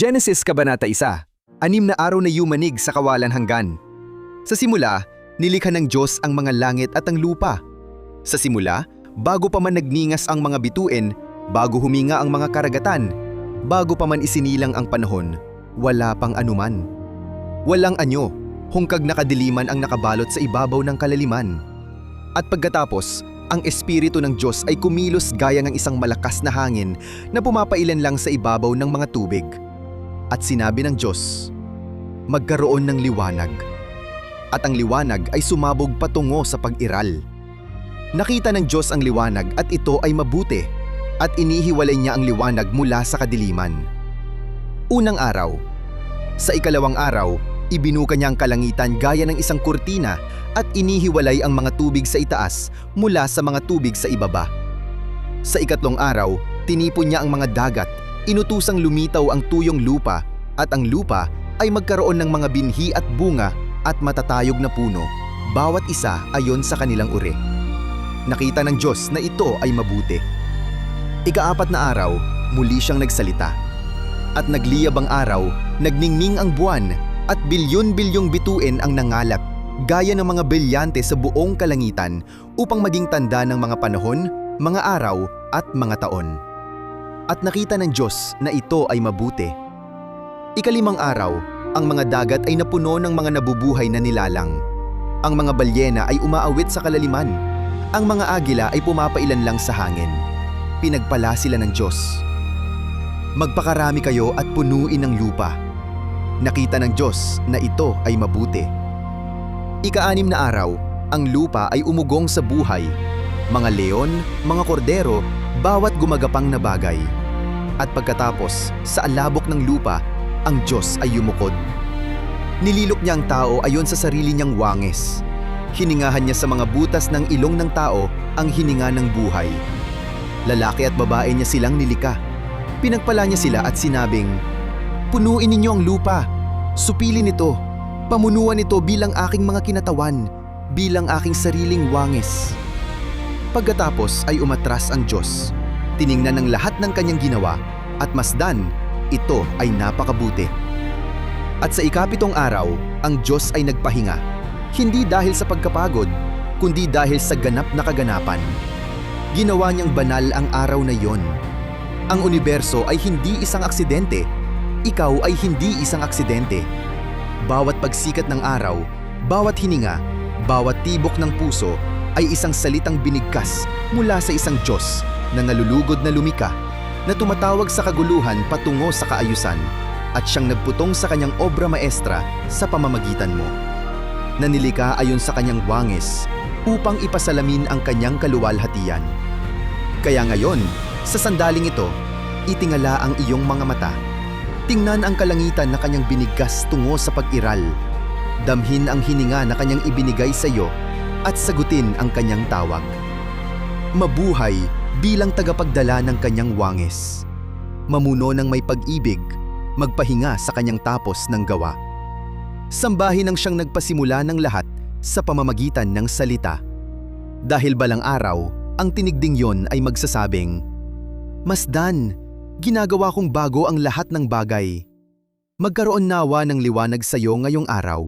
Genesis Kabanata 1, 6 na araw na yumanig sa kawalan hanggan. Sa simula, nilikha ng Diyos ang mga langit at ang lupa. Sa simula, bago pa man nagningas ang mga bituin, bago huminga ang mga karagatan, bago pa man isinilang ang panahon, wala pang anuman. Walang anyo, hungkag nakadiliman ang nakabalot sa ibabaw ng kalaliman. At pagkatapos, ang Espiritu ng Diyos ay kumilos gaya ng isang malakas na hangin na pumapailan lang sa ibabaw ng mga tubig. At sinabi ng Diyos, magkaroon ng liwanag. At ang liwanag ay sumabog patungo sa pag-iral. Nakita ng Diyos ang liwanag at ito ay mabuti, at inihiwalay niya ang liwanag mula sa kadiliman. Unang araw. Sa ikalawang araw, ibinuka niya ang kalangitan gaya ng isang kurtina at inihiwalay ang mga tubig sa itaas mula sa mga tubig sa ibaba. Sa ikatlong araw, tinipon niya ang mga dagat, inutusang lumitaw ang tuyong lupa, at ang lupa ay magkaroon ng mga binhi at bunga at matatayog na puno, bawat isa ayon sa kanilang uri. Nakita ng Diyos na ito ay mabuti. Ika-4 na araw, muli siyang nagsalita. At nagliyab ang araw, nagningning ang buwan, at bilyon-bilyong bituin ang nangalat, gaya ng mga brilyante sa buong kalangitan upang maging tanda ng mga panahon, mga araw, at mga taon. At nakita ng Diyos na ito ay mabuti. Ika-5 araw, ang mga dagat ay napuno ng mga nabubuhay na nilalang. Ang mga balyena ay umaawit sa kalaliman. Ang mga agila ay pumapailan lang sa hangin. Pinagpala sila ng Diyos. Magpakarami kayo at punuin ang lupa. Nakita ng Diyos na ito ay mabuti. Ika-6 na araw, ang lupa ay umugong sa buhay. Mga leon, mga kordero, bawat gumagapang na bagay. At pagkatapos, sa alabok ng lupa, ang Diyos ay yumukod. Nililok niya ang tao ayon sa sarili niyang wangis. Hiningahan niya sa mga butas ng ilong ng tao ang hininga ng buhay. Lalaki at babae niya silang nilika. Pinagpala niya sila at sinabing, punuin ninyo ang lupa, supilin ito, pamunuan ito bilang aking mga kinatawan, bilang aking sariling wangis. Pagkatapos ay umatras ang Diyos. Tiningnan ng lahat ng kanyang ginawa at masdan, ito ay napakabuti. At sa ika-7 araw, ang Diyos ay nagpahinga. Hindi dahil sa pagkapagod, kundi dahil sa ganap na kaganapan. Ginawa niyang banal ang araw na iyon. Ang universo ay hindi isang aksidente. Ikaw ay hindi isang aksidente. Bawat pagsikat ng araw, bawat hininga, bawat tibok ng puso ay isang salitang binigkas mula sa isang Diyos na nalulugod na lumika, na tumatawag sa kaguluhan patungo sa kaayusan, at siyang nagputong sa kanyang obra maestra sa pamamagitan mo. Nanilika ayon sa kanyang wangis upang ipasalamin ang kanyang kaluwalhatian. Kaya ngayon, sa sandaling ito, itingala ang iyong mga mata. Tingnan ang kalangitan na kanyang binigkas tungo sa pag-iral. Damhin ang hininga na kanyang ibinigay sa iyo at sagutin ang kanyang tawag. Mabuhay bilang tagapagdala ng kanyang wangis. Mamuno ng may pag-ibig, magpahinga sa kanyang tapos ng gawa. Sambahin ang siyang nagpasimula ng lahat sa pamamagitan ng salita. Dahil balang araw, ang tinigding yon ay magsasabing, masdan, ginagawa kong bago ang lahat ng bagay. Magkaroon nawa ng liwanag sa iyo ngayong araw.